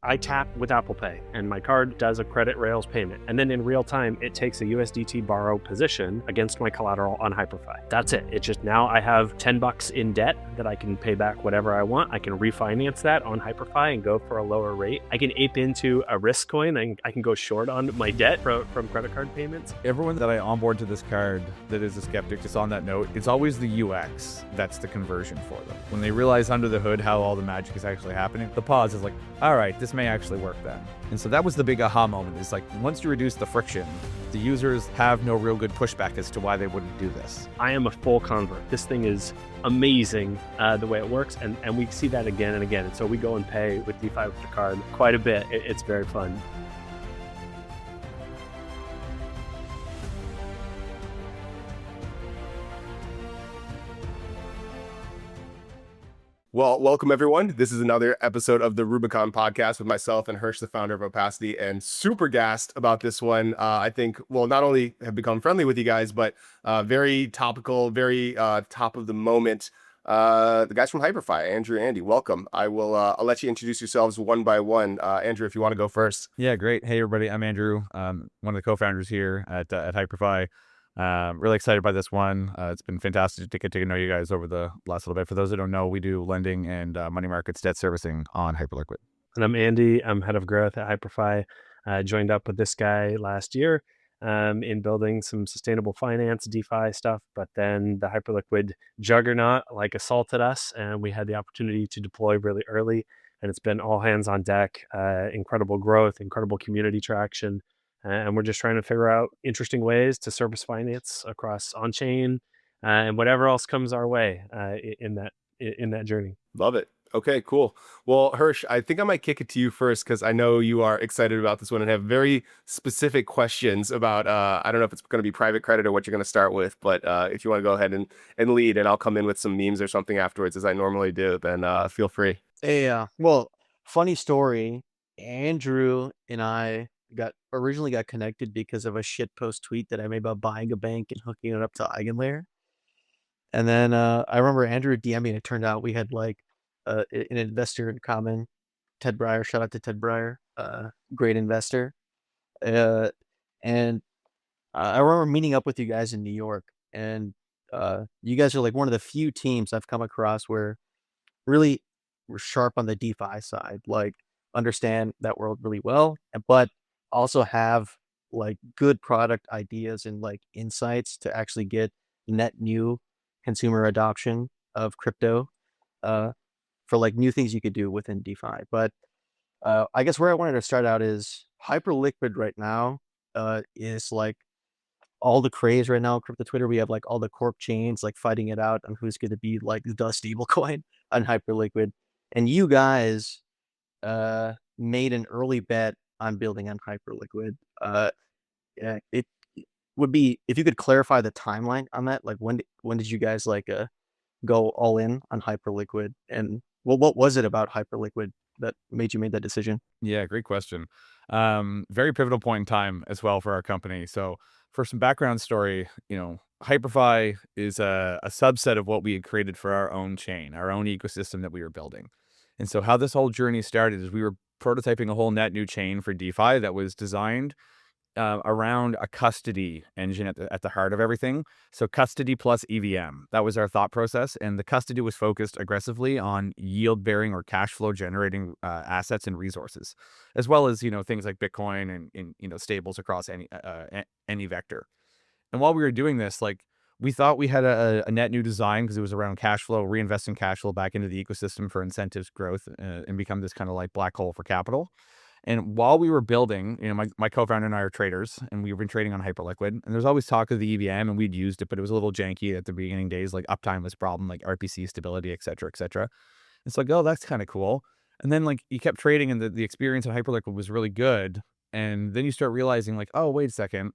I tap with Apple Pay and my card does a credit rails payment. And then in real time, it takes a USDT borrow position against my collateral on HypurrFi. That's it. It's just now I have $10 in debt that I can pay back whatever I want. I can refinance that on HypurrFi and go for a lower rate. I can ape into a risk coin and I can go short on my debt from credit card payments. Everyone that I onboard to this card that is a skeptic, just on that note, it's always the UX that's the conversion for them. When they realize under the hood how all the magic is actually happening, the pause is like, all right, this may actually work then. And so that was the big aha moment, is like, once you reduce the friction, the users have no real good pushback as to why they wouldn't do this. I am a full convert. This thing is amazing the way it works, and we see that again and again. And so we go and pay with DeFi with the card quite a bit. It's very fun. Well, welcome everyone. This is another episode of the Rubicon podcast with myself and Hersh, the founder of Opacity, and super gassed about this one. I think we'll not only have become friendly with you guys, but very topical, very top of the moment. The guys from HypurrFi, Andrew and Andy, welcome. I'll let you introduce yourselves one by one. Andrew, if you want to go first. Yeah, great. Hey everybody, I'm Andrew. One of the co-founders here at HypurrFi. Really excited by this one. It's been fantastic to get to know you guys over the last little bit. For those that don't know, we do lending and money markets debt servicing on HyperLiquid. And I'm Andy. I'm head of growth at HypurrFi. Joined up with this guy last year in building some sustainable finance, DeFi stuff. But then the HyperLiquid juggernaut assaulted us, and we had the opportunity to deploy really early. And it's been all hands on deck. Incredible growth, incredible community traction. And we're just trying to figure out interesting ways to service finance across on-chain and whatever else comes our way in that journey. Love it. Okay, cool. Well, Hersh, I think I might kick it to you first because I know you are excited about this one and have very specific questions about, I don't know if it's going to be private credit or what you're going to start with, but if you want to go ahead and lead, and I'll come in with some memes or something afterwards as I normally do, then feel free. Hey, well, funny story. Andrew and I originally got connected because of a shitpost tweet that I made about buying a bank and hooking it up to Eigenlayer. And then I remember Andrew DM'd me, and it turned out we had an investor in common, Ted Breyer. Shout out to Ted Breyer, great investor. And I remember meeting up with you guys in New York, and you guys are one of the few teams I've come across where really we're sharp on the DeFi side, understand that world really well, but also have good product ideas and insights to actually get net new consumer adoption of crypto for new things you could do within DeFi. But I guess where I wanted to start out is HyperLiquid right now is all the craze right now, crypto Twitter. We have all the corp chains fighting it out on who's going to be the stablecoin on HyperLiquid. And you guys made an early bet on building on HyperLiquid. It would be, if you could clarify the timeline on that, when did you guys go all in on HyperLiquid, and what was it about HyperLiquid that made you make that decision? Yeah, great question. Very pivotal point in time as well for our company. So for some background story, HypurrFi is a subset of what we had created for our own chain, our own ecosystem that we were building. And so how this whole journey started is we were prototyping a whole net new chain for DeFi that was designed around a custody engine at the heart of everything. So custody plus EVM, that was our thought process. And the custody was focused aggressively on yield bearing or cash flow generating assets and resources, as well as, things like Bitcoin and stables across any vector. And while we were doing this, we thought we had a net new design because it was around cash flow, reinvesting cash flow back into the ecosystem for incentives growth and become this kind of black hole for capital. And while we were building, my co-founder and I are traders, and we've been trading on HyperLiquid. And there's always talk of the EVM, and we'd used it, but it was a little janky at the beginning days. Uptime was a problem, RPC stability, et cetera, et cetera. It's oh, that's kind of cool. And then you kept trading, and the experience of HyperLiquid was really good. And then you start realizing oh, wait a second.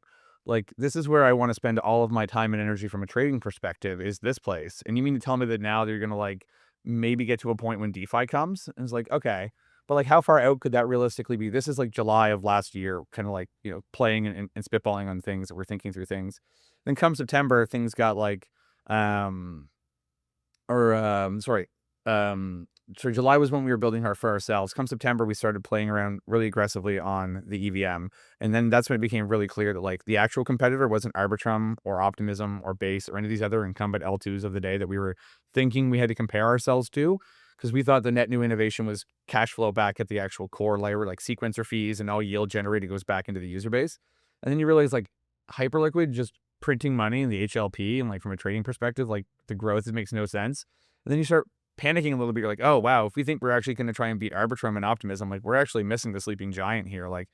This is where I want to spend all of my time and energy from a trading perspective, is this place. And you mean to tell me that now they're going to maybe get to a point when DeFi comes? And it's okay, but how far out could that realistically be? This is July of last year, kind of playing and spitballing on things that we're thinking through things. Then come September, things got July was when we were building for ourselves. Come September, we started playing around really aggressively on the EVM. And then that's when it became really clear that like the actual competitor wasn't Arbitrum or Optimism or Base or any of these other incumbent L2s of the day that we were thinking we had to compare ourselves to, because we thought the net new innovation was cash flow back at the actual core layer, like sequencer fees, and all yield generated goes back into the user base. And then you realize like HyperLiquid just printing money in the HLP, and like from a trading perspective, like the growth, it makes no sense. And then you start panicking a little bit. You're like, oh wow, if we think we're actually going to try and beat Arbitrum and Optimism, like we're actually missing the sleeping giant here. Like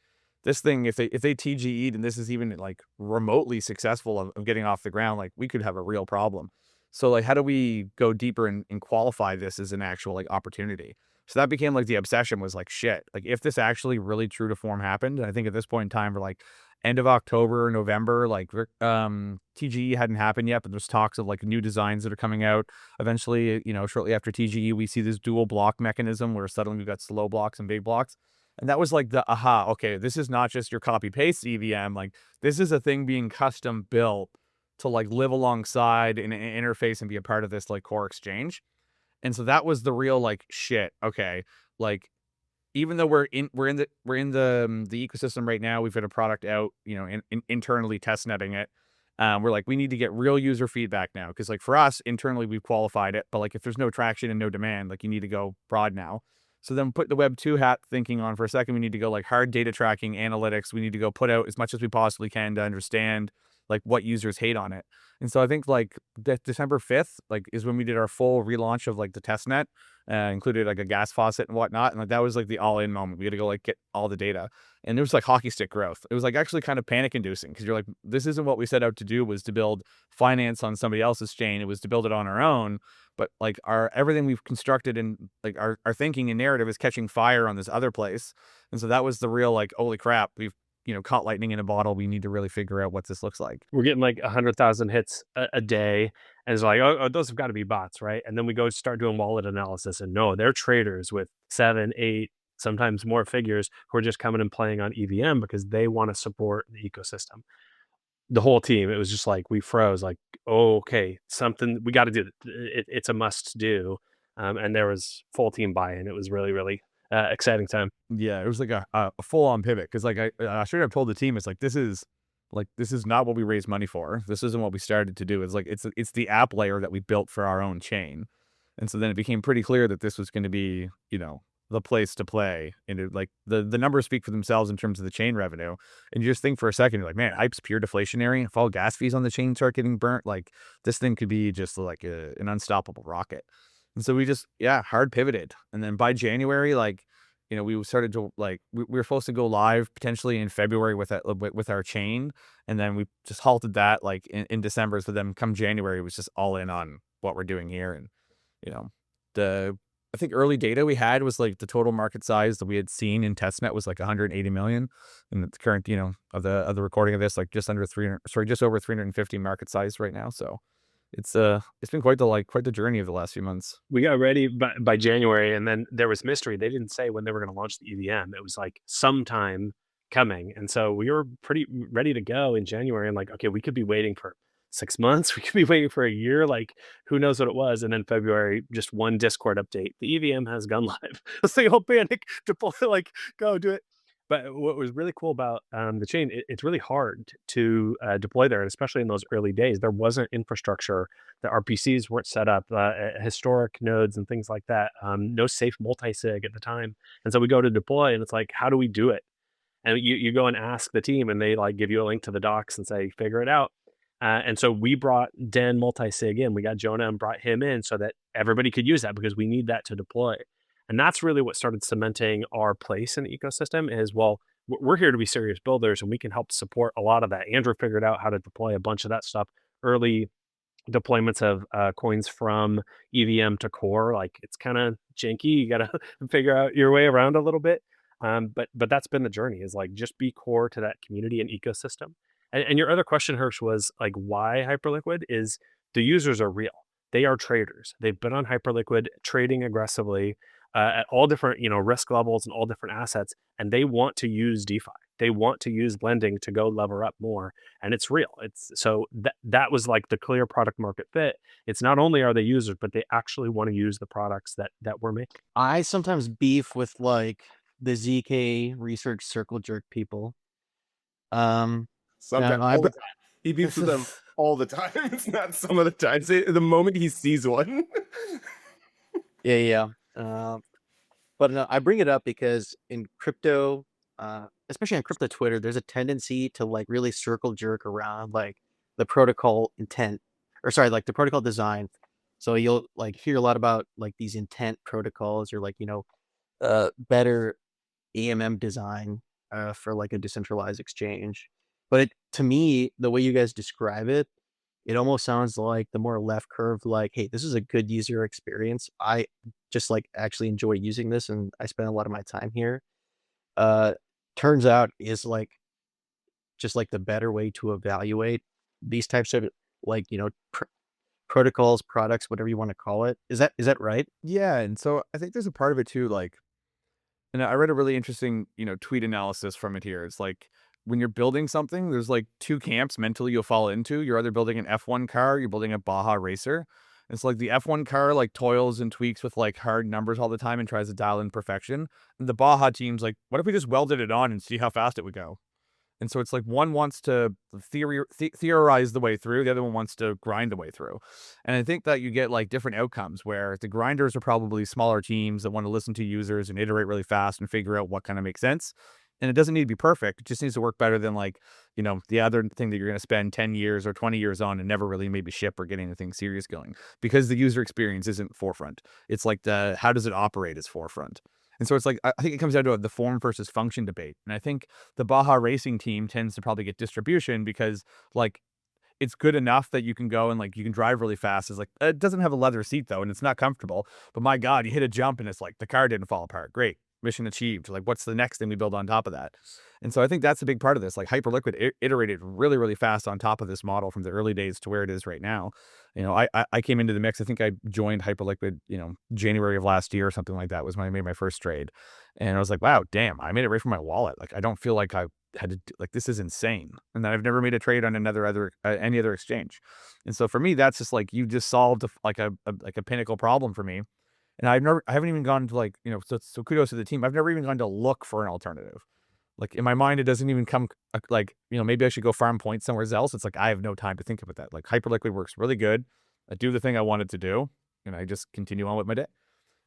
this thing, if they TGE'd and this is even like remotely successful of getting off the ground, like we could have a real problem. So like, how do we go deeper and qualify this as an actual like opportunity? So that became like the obsession, was like, shit, like if this actually really true to form happened, and I think at this point in time, we're like end of October, November, like TGE hadn't happened yet, but there's talks of like new designs that are coming out. Eventually, you know, shortly after TGE, we see this dual block mechanism where suddenly we've got slow blocks and big blocks. And that was like the aha, okay, this is not just your copy paste EVM. Like this is a thing being custom built to like live alongside and interface and be a part of this like core exchange. And so that was the real like shit. Okay, like even though we're in the ecosystem right now, we've got a product out, you know, internally test netting it. We're like, we need to get real user feedback now, because like for us internally we've qualified it, but like if there's no traction and no demand, like you need to go broad now. So then put the Web 2 hat thinking on for a second. We need to go like hard data tracking, analytics. We need to go put out as much as we possibly can to understand like what users hate on it. And so I think like December 5th, like is when we did our full relaunch of like the test net, included like a gas faucet and whatnot. And like, that was like the all in moment. We had to go like get all the data, and it was like hockey stick growth. It was like actually kind of panic inducing, because you're like, this isn't what we set out to do, was to build finance on somebody else's chain. It was to build it on our own. But like everything we've constructed and like our thinking and narrative is catching fire on this other place. And so that was the real like, holy crap, we've, you know, caught lightning in a bottle. We need to really figure out what this looks like. We're getting like 100,000 hits a day, and it's like, oh, those have got to be bots, right? And then we go start doing wallet analysis, and no, they're traders with 7, 8, sometimes more figures who are just coming and playing on EVM because they want to support the ecosystem. The whole team, it was just like we froze, like, oh, okay, something we got to do. It's a must do, and there was full team buy-in. It was really, really exciting time. Yeah, it was like a full on pivot, because like I should have told the team, it's like this is not what we raised money for. This isn't what we started to do. It's like it's the app layer that we built for our own chain. And so then it became pretty clear that this was going to be, you know, the place to play. And it, like the numbers speak for themselves in terms of the chain revenue. And you just think for a second, you're like, man, Hype's pure deflationary. If all gas fees on the chain start getting burnt, like this thing could be just like an unstoppable rocket. And so we just, hard pivoted. And then by January, like, you know, we started to like, we were supposed to go live potentially in February with our chain. And then we just halted that like in December. So then come January, it was just all in on what we're doing here. And, you know, I think early data we had was like the total market size that we had seen in testnet was like 180 million. And the current, you know, of the recording of this, like just over 350 market size right now. So it's been quite the journey of the last few months. We got ready by January, and then there was mystery. They didn't say when they were going to launch the EVM. It was like sometime coming, and so we were pretty ready to go in January. And like, okay, we could be waiting for 6 months. We could be waiting for a year. Like, who knows what it was? And then February, just one Discord update. The EVM has gone live. Let's say whole panic, deploy, like go do it. But what was really cool about the chain, it's really hard to deploy there, and especially in those early days, there wasn't infrastructure. The RPCs weren't set up, historic nodes and things like that. No safe multi-sig at the time. And so we go to deploy, and it's like, how do we do it? And you go and ask the team, and they like give you a link to the docs and say, figure it out. And so we brought Den multi-sig in. We got Jonah and brought him in so that everybody could use that, because we need that to deploy. And that's really what started cementing our place in the ecosystem is, well, we're here to be serious builders, and we can help support a lot of that. Andrew figured out how to deploy a bunch of that stuff. Early deployments of coins from EVM to core, like it's kind of janky. You got to figure out your way around a little bit. But that's been the journey, is like just be core to that community and ecosystem. And your other question, Hersh, was like, why HyperLiquid? Is the users are real. They are traders. They've been on HyperLiquid trading aggressively at all different, you know, risk levels and all different assets, and they want to use DeFi. they want to use lending to go lever up more, and it's real. It's so that was like the clear product market fit. It's not only are they users, but they actually want to use the products that we're making. I sometimes beef with like the ZK research circle jerk people. Sometimes, I all the time. He beeps with them all the time. It's not some of the time. The moment he sees one. yeah. But no, I bring it up because in crypto, especially on crypto Twitter, there's a tendency to like really circle jerk around like the protocol intent, or sorry, like the protocol design. So you'll like hear a lot about like these intent protocols or like, better AMM design for like a decentralized exchange. But to me, the way you guys describe it, it almost sounds like the more left curve, like, hey, this is a good user experience. I just like actually enjoy using this and I spend a lot of my time here. Uh Turns out is like just like the better way to evaluate these types of like, protocols, products, whatever you want to call it. Is that right? Yeah, and so I think there's a part of it too, like, and I read a really interesting, tweet analysis from it here. It's like when you're building something, there's like two camps mentally you'll fall into. You're either building an F1 car, you're building a Baja racer. It's like the F1 car like toils and tweaks with like hard numbers all the time and tries to dial in perfection. And the Baja team's like, what if we just welded it on and see how fast it would go? And so it's like one wants to theorize the way through, the other one wants to grind the way through. And I think that you get like different outcomes where the grinders are probably smaller teams that want to listen to users and iterate really fast and figure out what kind of makes sense. And it doesn't need to be perfect. It just needs to work better than like, the other thing that you're going to spend 10 years or 20 years on and never really maybe ship or get anything serious going, because the user experience isn't forefront. It's like how does it operate is forefront. And so it's like, I think it comes down to the form versus function debate. And I think the Baja Racing team tends to probably get distribution because like it's good enough that you can go and like you can drive really fast. It's like, it doesn't have a leather seat though, and it's not comfortable. But my God, you hit a jump and it's like the car didn't fall apart. Great. Mission achieved. Like, what's the next thing we build on top of that? And so I think that's a big part of this. Like HyperLiquid iterated really, really fast on top of this model from the early days to where it is right now. I came into the mix. I think I joined HyperLiquid, January of last year or something like that was when I made my first trade. And I was like, wow, damn, I made it right from my wallet. Like, I don't feel like I had to do, like, this is insane. And then I've never made a trade on any other exchange. And so for me, that's just like, you just solved a pinnacle problem for me. And I haven't even gone to like, so kudos to the team. I've never even gone to look for an alternative. Like in my mind, it doesn't even come like, maybe I should go farm points somewhere else. It's like, I have no time to think about that. Like HyperLiquid works really good. I do the thing I wanted to do and I just continue on with my day.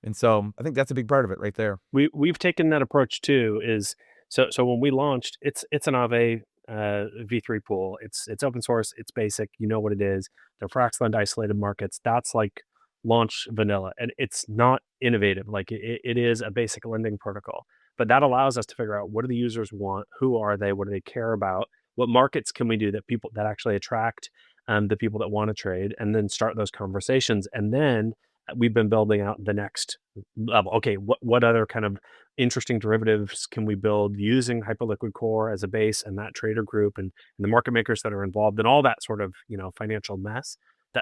And so I think that's a big part of it right there. We've taken that approach too. Is so when we launched, it's an Aave V3 pool. It's open source. It's basic. You know what it is. They're fractionalized isolated markets. That's like launch vanilla, and it's not innovative. Like it is a basic lending protocol, but that allows us to figure out what do the users want, who are they, what do they care about, what markets can we do that actually attract the people that want to trade, and then start those conversations. And then we've been building out the next level. Okay, what other kind of interesting derivatives can we build using HyperLiquid Core as a base, and that trader group and the market makers that are involved and all that sort of financial mess.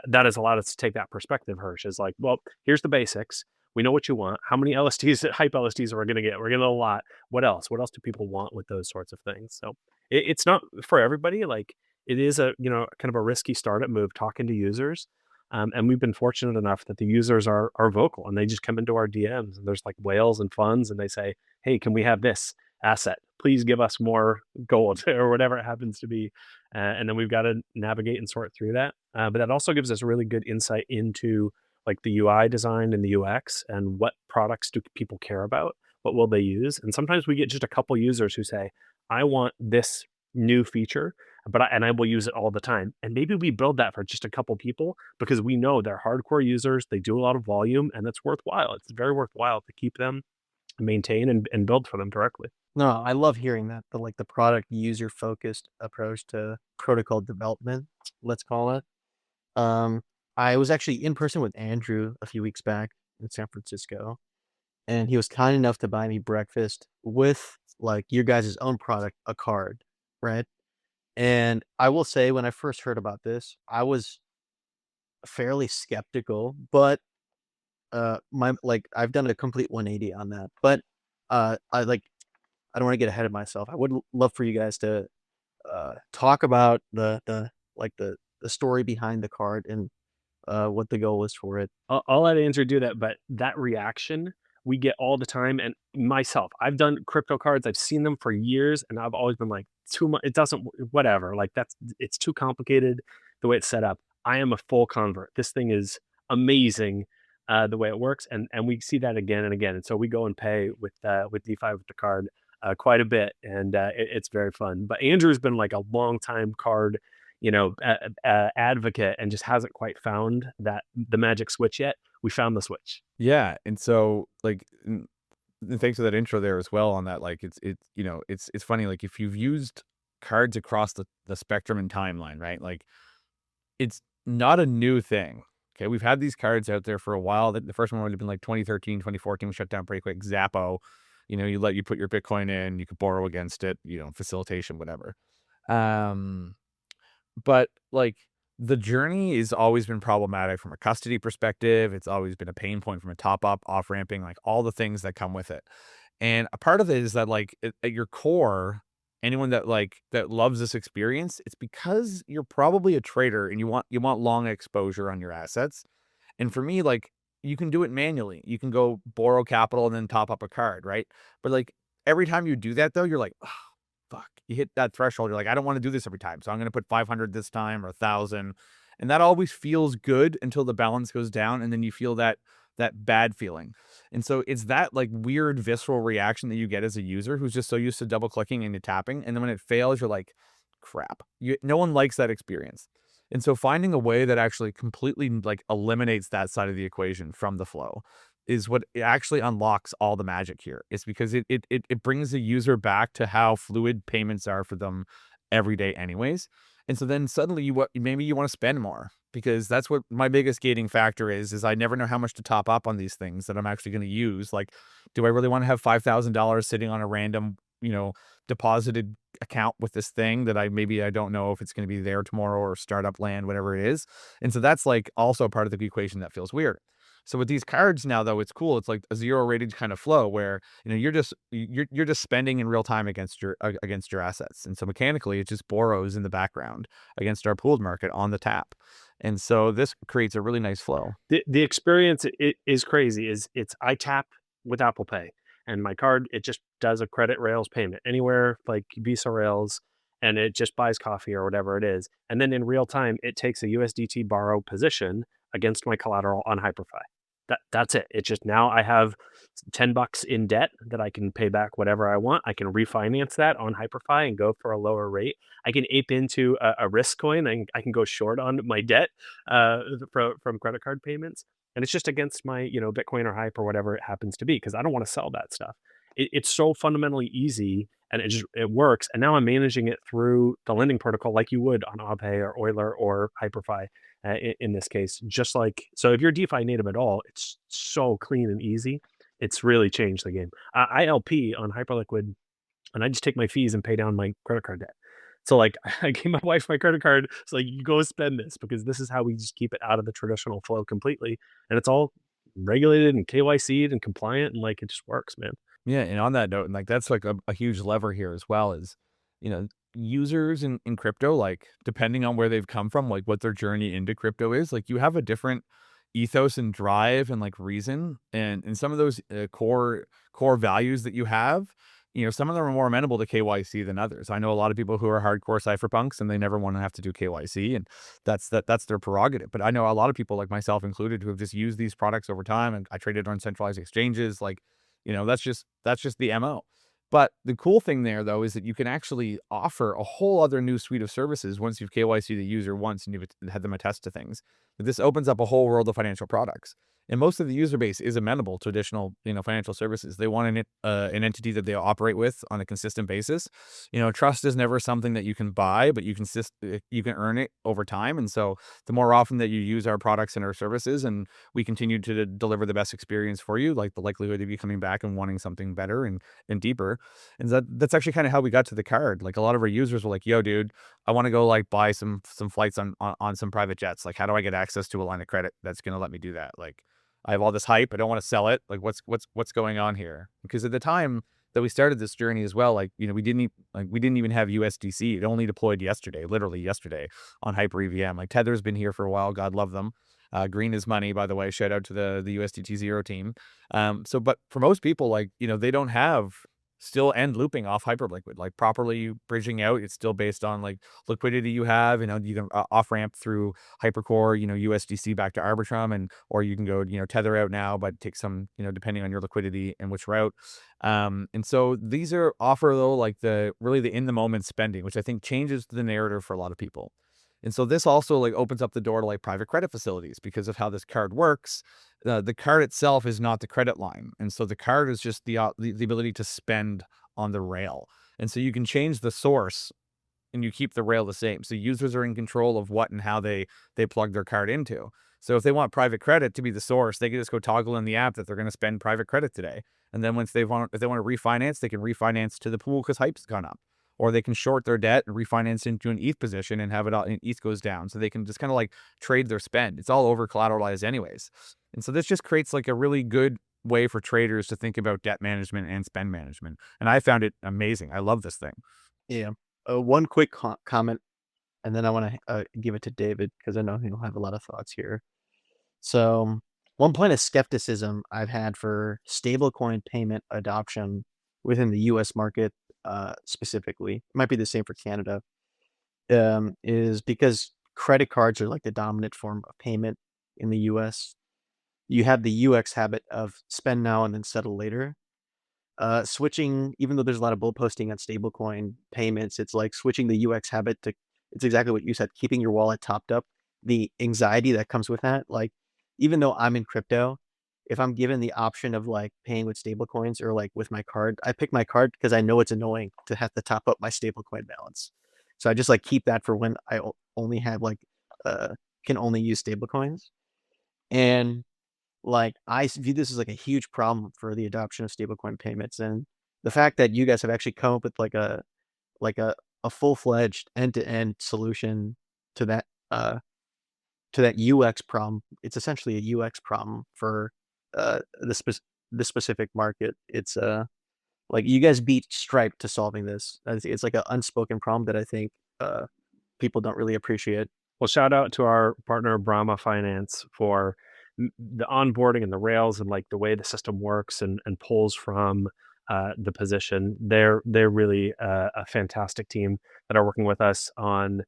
That has allowed us to take that perspective. Hersh is like, well, here's the basics. We know what you want. How many LSTs, hype LSTs, are we going to get? We're going to get a lot. What else? What else do people want with those sorts of things? So it's not for everybody. Like it is a kind of a risky startup move talking to users. And we've been fortunate enough that the users are vocal and they just come into our DMs and there's like whales and funds and they say, hey, can we have this asset? Please give us more gold or whatever it happens to be. And then we've got to navigate and sort through that. But that also gives us really good insight into like the UI design and the UX and what products do people care about? What will they use? And sometimes we get just a couple users who say, I want this new feature, but I will use it all the time. And maybe we build that for just a couple people because we know they're hardcore users. They do a lot of volume and it's worthwhile. It's very worthwhile to keep them, maintain and build for them directly. No, I love hearing that. The product user focused approach to protocol development, let's call it. I was actually in person with Andrew a few weeks back in San Francisco, and he was kind enough to buy me breakfast with like your guys' own product, a card, right? And I will say, when I first heard about this, I was fairly skeptical, but I've done a complete 180 on that. But I like I don't want to get ahead of myself. I would love for you guys to talk about the story behind the card and what the goal is for it. I'll let Andrew do that, but that reaction we get all the time. And myself, I've done crypto cards. I've seen them for years, and I've always been like, too much. It doesn't, whatever. Like it's too complicated the way it's set up. I am a full convert. This thing is amazing, the way it works, and we see that again and again. And so we go and pay with DeFi with the card quite a bit, and it's very fun. But Andrew's been like a long time card advocate and just hasn't quite found the magic switch yet. We found the switch. Yeah, and so like, and thanks for that intro there as well on that. Like, it's funny. Like, if you've used cards across the spectrum and timeline, right? Like, it's not a new thing. Okay, we've had these cards out there for a while. The first one would have been like 2013, 2014, we shut down pretty quick. Zappo, you put your Bitcoin in, you could borrow against it, facilitation, whatever. But like, the journey has always been problematic from a custody perspective. It's always been a pain point from a top up, off ramping, like all the things that come with it. And a part of it is that like at your core, anyone that loves this experience, it's because you're probably a trader and you want long exposure on your assets. And for me, like, you can do it manually. You can go borrow capital and then top up a card, right? But like, every time you do that though, you're like, oh, fuck, you hit that threshold. You're like, I don't want to do this every time. So I'm going to put 500 this time or 1,000. And that always feels good until the balance goes down. And then you feel that bad feeling. And so it's that like weird visceral reaction that you get as a user who's just so used to double clicking and tapping. And then when it fails, you're like, crap. No one likes that experience. And so finding a way that actually completely like eliminates that side of the equation from the flow is what actually unlocks all the magic here. It's because it brings the user back to how fluid payments are for them every day anyways. And so then suddenly maybe you want to spend more, because that's what my biggest gating factor is I never know how much to top up on these things that I'm actually going to use. Like, do I really want to have $5,000 sitting on a random, deposited account with this thing that I don't know if it's going to be there tomorrow or startup land, whatever it is. And so that's like also part of the equation that feels weird. So with these cards now, though, it's cool. It's like a zero rated kind of flow where, you're just spending in real time against your assets. And so mechanically, it just borrows in the background against our pooled market on the tap. And so this creates a really nice flow. The experience is crazy. I tap with Apple Pay, and my card, it just does a credit rails payment anywhere, like Visa rails, and it just buys coffee or whatever it is. And then in real time, it takes a USDT borrow position against my collateral on HypurrFi. That's it. It's just now I have $10 in debt that I can pay back whatever I want. I can refinance that on HypurrFi and go for a lower rate. I can ape into a risk coin, and I can go short on my debt from credit card payments. And it's just against my Bitcoin or Hype or whatever it happens to be, because I don't want to sell that stuff. It's so fundamentally easy, and it works. And now I'm managing it through the lending protocol like you would on Aave or Euler or HypurrFi. In this case, just like, so if you're DeFi native at all, it's so clean and easy. It's really changed the game. I LP on HyperLiquid, and I just take my fees and pay down my credit card debt. So like, I gave my wife my credit card. So like, you go spend this, because this is how we just keep it out of the traditional flow completely. And it's all regulated and KYC'd and compliant, and like, it just works, man. Yeah, and on that note, and like that's like a huge lever here as well, is users in crypto, like depending on where they've come from, like what their journey into crypto is, like you have a different ethos and drive and like reason, and some of those core values that you have, some of them are more amenable to KYC than others. I know a lot of people who are hardcore cypherpunks and they never want to have to do KYC, and that's their prerogative. But I know a lot of people, like myself included, who have just used these products over time, and I traded on centralized exchanges. Like, that's just the MO. But the cool thing there, though, is that you can actually offer a whole other new suite of services once you've KYC'd the user once and you've had them attest to things. This opens up a whole world of financial products. And most of the user base is amenable to additional, financial services. They want an entity that they operate with on a consistent basis. Trust is never something that you can buy, but you can earn it over time. And so the more often that you use our products and our services, and we continue to deliver the best experience for you, like the likelihood of you coming back and wanting something better and deeper. And that's actually kind of how we got to the card. Like, a lot of our users were like, yo, dude, I want to go like buy some flights on some private jets. Like, how do I get access to a line of credit that's going to let me do that? Like, I have all this hype. I don't want to sell it. Like, what's going on here? Because at the time, that we started this journey as well. Like, we didn't even have USDC. It only deployed yesterday, literally yesterday, on HyperEVM. Like, Tether's been here for a while. God love them. Green is money, by the way. Shout out to the USDT Zero team. But for most people, like, they don't have still end looping off HyperLiquid, like properly bridging out. It's still based on like liquidity you have, you can off ramp through Hypercore, USDC back to Arbitrum, or you can go, tether out now, but take some, depending on your liquidity and which route. And so these offer though, like the in the moment spending, which I think changes the narrative for a lot of people. And so this also like opens up the door to like private credit facilities because of how this card works. The card itself is not the credit line. And so the card is just the ability to spend on the rail. And so you can change the source and you keep the rail the same. So users are in control of what and how they plug their card into. So if they want private credit to be the source, they can just go toggle in the app that they're going to spend private credit today. And then if they want to refinance, they can refinance to the pool because hype's gone up. Or they can short their debt and refinance into an ETH position and have it all, and ETH goes down. So they can just kind of like trade their spend. It's all over collateralized anyways. And so this just creates like a really good way for traders to think about debt management and spend management. And I found it amazing. I love this thing. Yeah. One quick comment, and then I want to give it to David because I know he'll have a lot of thoughts here. So one point of skepticism I've had for stablecoin payment adoption within the U.S. market specifically, it might be the same for Canada, is because credit cards are like the dominant form of payment in the U.S. You have the UX habit of spend now and then settle later. Switching, even though there's a lot of bull posting on stablecoin payments, it's like switching the UX habit to, it's exactly what you said, keeping your wallet topped up. The anxiety that comes with that, like, even though I'm in crypto, if I'm given the option of like paying with stablecoins or like with my card, I pick my card because I know it's annoying to have to top up my stablecoin balance. So I just like keep that for when I only have like, can only use stablecoins. And like, I view this as like a huge problem for the adoption of stablecoin payments. And the fact that you guys have actually come up with like a full-fledged end-to-end solution to that UX problem. It's essentially a UX problem for the specific market. It's like you guys beat Stripe to solving this. It's like an unspoken problem that I think people don't really appreciate. Well, shout out to our partner Brahma Finance for the onboarding and the rails and like the way the system works and pulls from the position. They're really a fantastic team that are working with us on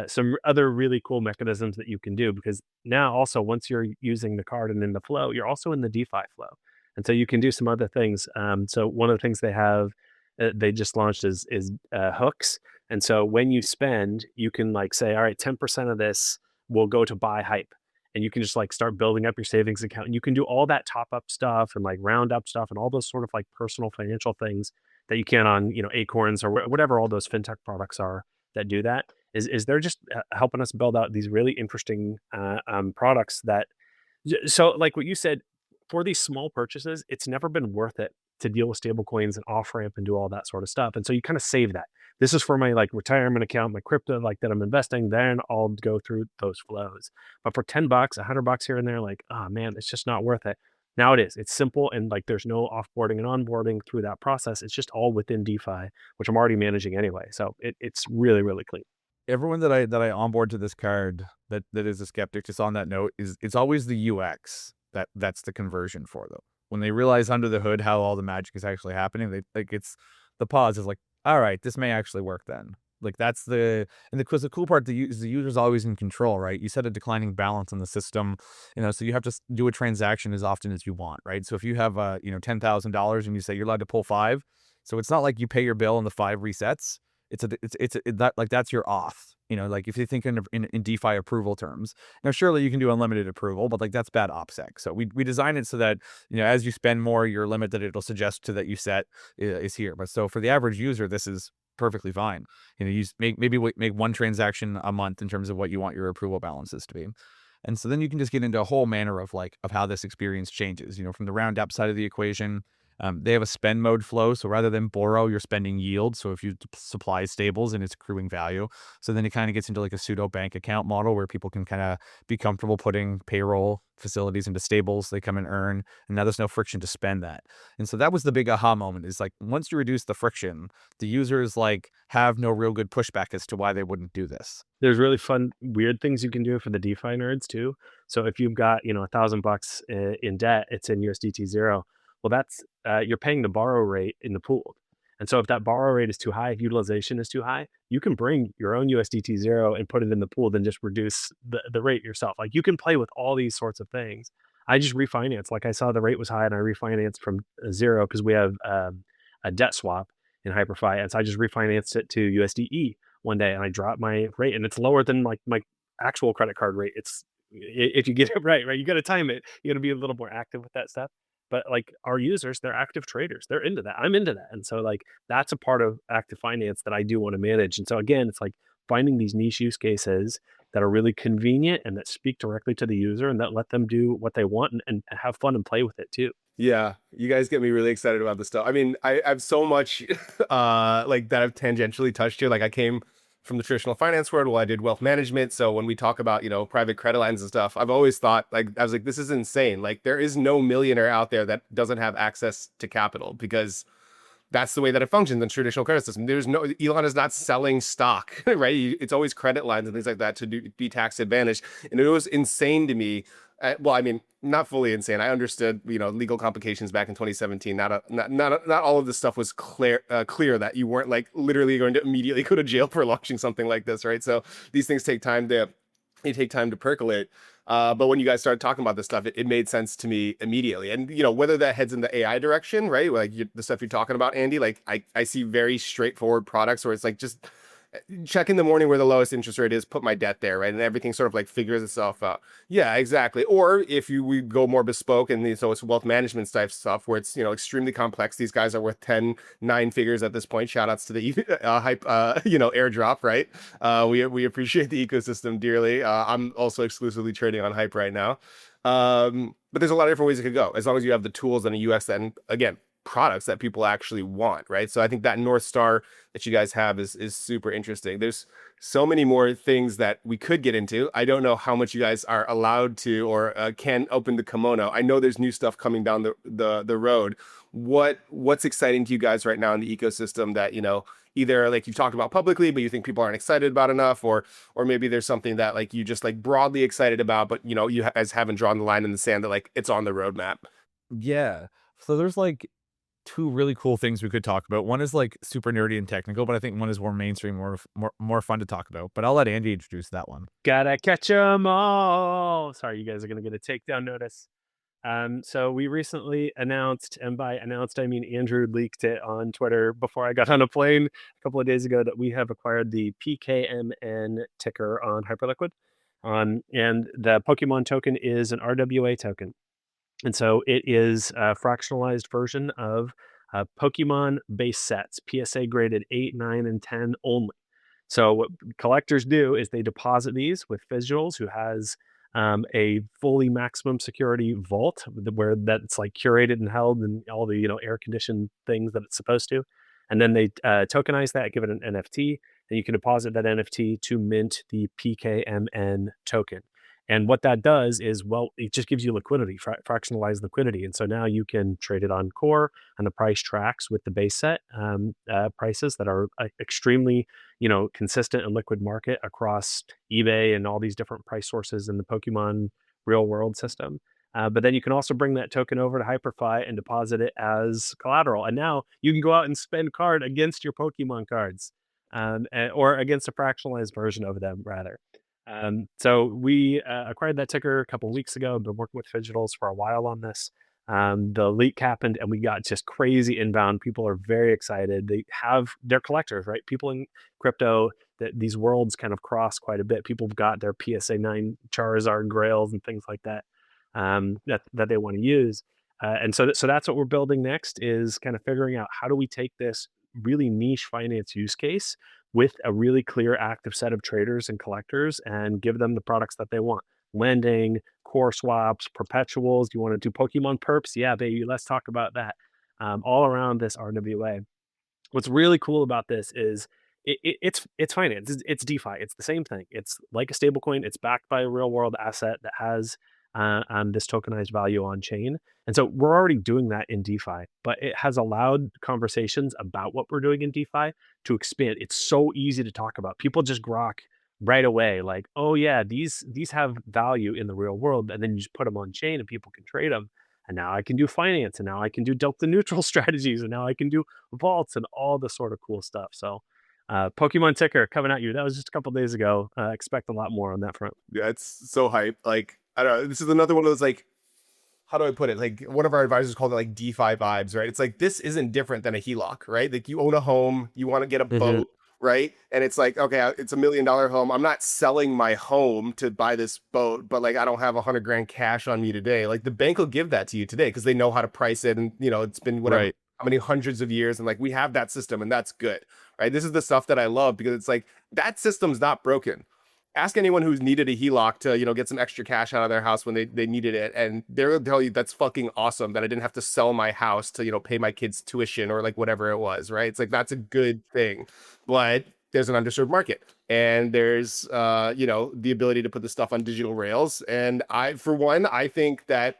some other really cool mechanisms that you can do, because now also once you're using the card and in the flow, you're also in the DeFi flow. And so you can do some other things. So one of the things they have, they just launched is hooks. And so when you spend, you can like say, all right, 10% of this will go to buy hype. And you can just like start building up your savings account. And you can do all that top up stuff and like round up stuff and all those sort of like personal financial things that you can on, Acorns or whatever all those fintech products are that do that. Is they're just helping us build out these really interesting products that, so like what you said, for these small purchases, it's never been worth it to deal with stable coins and off ramp and do all that sort of stuff. And so you kind of save that. This is for my like retirement account, my crypto, like that I'm investing, then I'll go through those flows. But for $10, $100 here and there, like, oh man, it's just not worth it. Now it is. It's simple, and like there's no offboarding and onboarding through that process. It's just all within DeFi, which I'm already managing anyway. So it's really, really clean. Everyone that I onboard to this card that is a skeptic, just on that note, it's always the UX that's the conversion for them. When they realize under the hood how all the magic is actually happening, they like, it's the pause is like, all right, this may actually work then. Like that's because the cool part is the user's always in control, right? You set a declining balance in the system, so you have to do a transaction as often as you want, right? So if you have $10,000 and you say you're allowed to pull 5, so it's not like you pay your bill and the 5 resets. That's your auth. Like if you think in DeFi approval terms. Now, surely you can do unlimited approval, but like that's bad OPSEC. So we design it so that, as you spend more, your limit that it'll suggest to that you set is here. But so for the average user, this is perfectly fine. You maybe make one transaction a month in terms of what you want your approval balances to be. And so then you can just get into a whole manner of how this experience changes, from the round up side of the equation. They have a spend mode flow. So rather than borrow, you're spending yield. So if you supply stables and it's accruing value. So then it kind of gets into like a pseudo bank account model where people can kind of be comfortable putting payroll facilities into stables. They come and earn, and now there's no friction to spend that. And so that was the big aha moment, is like, once you reduce the friction, the users like have no real good pushback as to why they wouldn't do this. There's really fun, weird things you can do for the DeFi nerds too. So if you've got, $1,000 in debt, it's in USDT zero. Well, that's you're paying the borrow rate in the pool. And so if that borrow rate is too high, if utilization is too high, you can bring your own USDT zero and put it in the pool, then just reduce the rate yourself. Like, you can play with all these sorts of things. I just refinanced. Like, I saw the rate was high and I refinanced from zero because we have a debt swap in HypurrFi. And so I just refinanced it to USDE one day and I dropped my rate, and it's lower than like my actual credit card rate. It's if you get it right, you got to time it. You got to be a little more active with that stuff. But like, our users, they're active traders. They're into that. I'm into that. And so like, that's a part of active finance that I do want to manage. And so again, it's like finding these niche use cases that are really convenient and that speak directly to the user and that let them do what they want and have fun and play with it too. Yeah, you guys get me really excited about this stuff. I mean, I have so much like that I've tangentially touched here. Like, I came from the traditional finance world. Well, I did wealth management. So when we talk about, private credit lines and stuff, I've always thought, like, I was like, this is insane. Like, there is no millionaire out there that doesn't have access to capital, because that's the way that it functions in the traditional credit system. There's no, Elon is not selling stock, right? It's always credit lines and things like that to be tax advantaged. And it was insane to me. Well, I mean, not fully insane. I understood, legal complications back in 2017. Not all of this stuff was clear that you weren't like literally going to immediately go to jail for launching something like this, right? So these things take time to percolate. But when you guys started talking about this stuff, it made sense to me immediately. And, whether that heads in the AI direction, right? Like the stuff you're talking about, Andy, like I see very straightforward products where it's like, just check in the morning where the lowest interest rate is, put my debt there, right? And everything sort of like figures itself out. Yeah, exactly. Or if we go more bespoke, and so it's wealth management type stuff where it's, extremely complex. These guys are worth 9 figures at this point. Shout outs to the hype, airdrop, right? We appreciate the ecosystem dearly. I'm also exclusively trading on Hype right now. But there's a lot of different ways it could go, as long as you have the tools and a UX that, and again, products that people actually want, right? So I think that North Star that you guys have is super interesting. There's so many more things that we could get into. I don't know how much you guys are allowed to or can open the kimono. I know there's new stuff coming down the road. What's exciting to you guys right now in the ecosystem that, either like you've talked about publicly, but you think people aren't excited about enough, or maybe there's something that like you just like broadly excited about, but you guys haven't drawn the line in the sand that like it's on the roadmap. Yeah. So there's like 2 really cool things we could talk about. One is like super nerdy and technical, but I think one is more mainstream, more fun to talk about. But I'll let Andy introduce that one. Gotta catch 'em all. Sorry, you guys are gonna get a takedown notice. So we recently announced, and by announced I mean Andrew leaked it on Twitter before I got on a plane a couple of days ago, that we have acquired the PKMN ticker on HyperLiquid. And the Pokemon token is an RWA token. And so it is a fractionalized version of Pokemon base sets, PSA graded 8, 9, and 10 only. So what collectors do is they deposit these with Visuals, who has a fully maximum security vault where that's like curated and held and all the air conditioned things that it's supposed to. And then they tokenize that, give it an NFT, and you can deposit that NFT to mint the PKMN token. And what that does is, well, it just gives you liquidity, fractionalized liquidity. And so now you can trade it on core, and the price tracks with the base set prices that are extremely, consistent and liquid market across eBay and all these different price sources in the Pokemon real world system. But then you can also bring that token over to HypurrFi and deposit it as collateral. And now you can go out and spend card against your Pokemon cards, or against a fractionalized version of them, rather. So we acquired that ticker a couple of weeks ago. Been working with Fidgetals for a while on this. The leak happened and we got just crazy inbound. People are very excited. They're collectors, right? People in crypto, that these worlds kind of cross quite a bit. People have got their PSA 9 Charizard Grails and things like that, that they want to use. And so that's what we're building next, is kind of figuring out how do we take this really niche finance use case with a really clear active set of traders and collectors and give them the products that they want. Lending, core swaps, perpetuals. Do you want to do Pokemon perps? Yeah, baby, let's talk about that. all around this RWA. What's really cool about this is it's finance. It's DeFi. It's the same thing. It's like a stablecoin. It's backed by a real world asset that has this tokenized value on chain. And so we're already doing that in DeFi, but it has allowed conversations about what we're doing in DeFi to expand. It's so easy to talk about. People just grok right away, like, oh yeah, these have value in the real world, and then you just put them on chain and people can trade them. And now I can do finance, and now I can do delta neutral strategies, and now I can do vaults and all the sort of cool stuff. So Pokemon ticker coming at you. That was just a couple days ago. Expect a lot more on that front. Yeah, it's so hype. Like, I don't know. This is another one of those, like, how do I put it? Like, one of our advisors called it like DeFi vibes, right? It's like, this isn't different than a HELOC, right? Like, you own a home, you want to get a boat, right? And it's like, okay, it's $1 million home. I'm not selling my home to buy this boat, but like, I don't have 100 grand cash on me today. Like, the bank will give that to you today because they know how to price it. And, you know, it's been whatever, Right. how many hundreds of years. And like, we have that system, and that's good, right? This is the stuff that I love, because it's like, that system's not broken. Ask anyone who's needed a HELOC to, you know, get some extra cash out of their house when they needed it, and they'll tell you that's fucking awesome that I didn't have to sell my house to, you know, pay my kids' tuition or like whatever it was, right? It's like, that's a good thing. But there's an underserved market, and there's you know, the ability to put the stuff on digital rails. And for one, I think that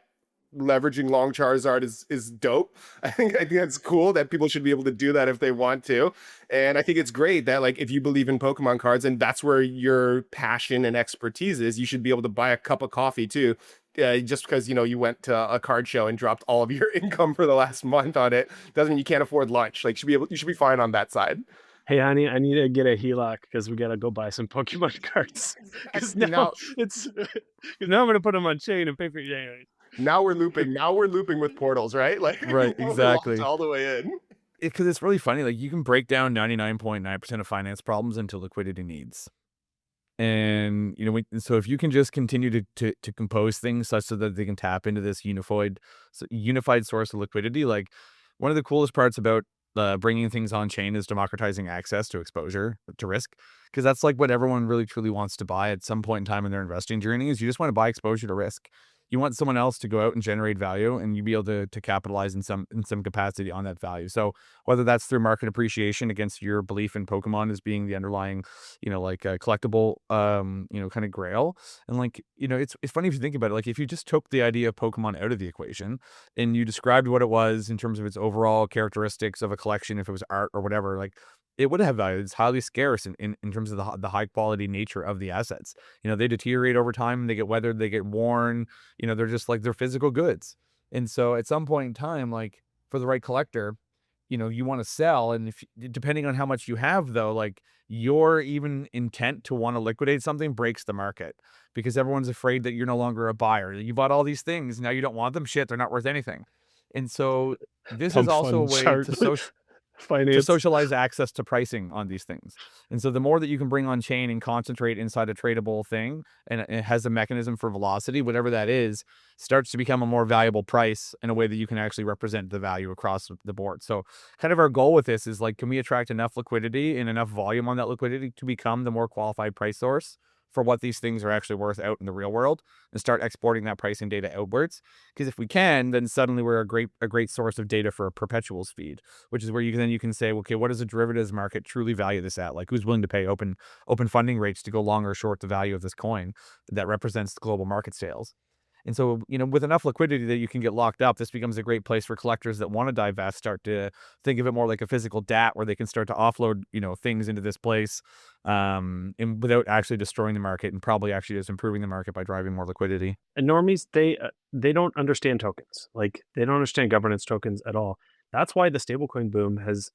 leveraging long Charizard is dope. I think that's cool that people should be able to do that if they want to. And I think it's great that, like, if you believe in Pokemon cards and that's where your passion and expertise is, you should be able to buy a cup of coffee too. Just because, you know, you went to a card show and dropped all of your income for the last month on it doesn't mean you can't afford lunch. Like, you should be fine on that side. Hey, honey, I need to get a HELOC because we gotta go buy some Pokemon cards. Because now I'm gonna put them on chain and pay for it. Now we're looping. Now we're looping with portals, right? Like, Right, we're exactly. locked all the way in. Because it's really funny. Like, you can break down 99.9% of finance problems into liquidity needs. And, you know, so if you can just continue to compose things such so that they can tap into this unified source of liquidity, like, one of the coolest parts about bringing things on chain is democratizing access to exposure to risk, because that's like what everyone really truly wants to buy at some point in time in their investing journey. Is you just want to buy exposure to risk. You want someone else to go out and generate value, and you be able to capitalize in some capacity on that value. So whether that's through market appreciation against your belief in Pokemon as being the underlying, you know, like a collectible, you know, kind of grail. And like, you know, it's funny if you think about it. Like, if you just took the idea of Pokemon out of the equation and you described what it was in terms of its overall characteristics of a collection, if it was art or whatever, like, it would have value. It's highly scarce in terms of the high quality nature of the assets. You know, they deteriorate over time, they get weathered, they get worn, you know, they're just like, they're physical goods. And so at some point in time, like, for the right collector, you know, you want to sell. And if, depending on how much you have though, like, your even intent to want to liquidate something breaks the market, because everyone's afraid that you're no longer a buyer. You bought all these things, now you don't want them. Shit, they're not worth anything. And so this is also a way to socialize access to pricing on these things. And so the more that you can bring on chain and concentrate inside a tradable thing, and it has a mechanism for velocity, whatever that is, starts to become a more valuable price in a way that you can actually represent the value across the board. So kind of our goal with this is, like, can we attract enough liquidity and enough volume on that liquidity to become the more qualified price source for what these things are actually worth out in the real world, and start exporting that pricing data outwards? Because if we can, then suddenly we're a great source of data for a perpetuals feed, which is where you can say, okay, what does the derivatives market truly value this at? Like, who's willing to pay open funding rates to go long or short the value of this coin that represents the global market sales? And so, you know, with enough liquidity that you can get locked up, this becomes a great place for collectors that want to divest, start to think of it more like a physical DAT, where they can start to offload, you know, things into this place, and without actually destroying the market, and probably actually just improving the market by driving more liquidity. And normies, they don't understand tokens. Like, they don't understand governance tokens at all. That's why the stablecoin boom has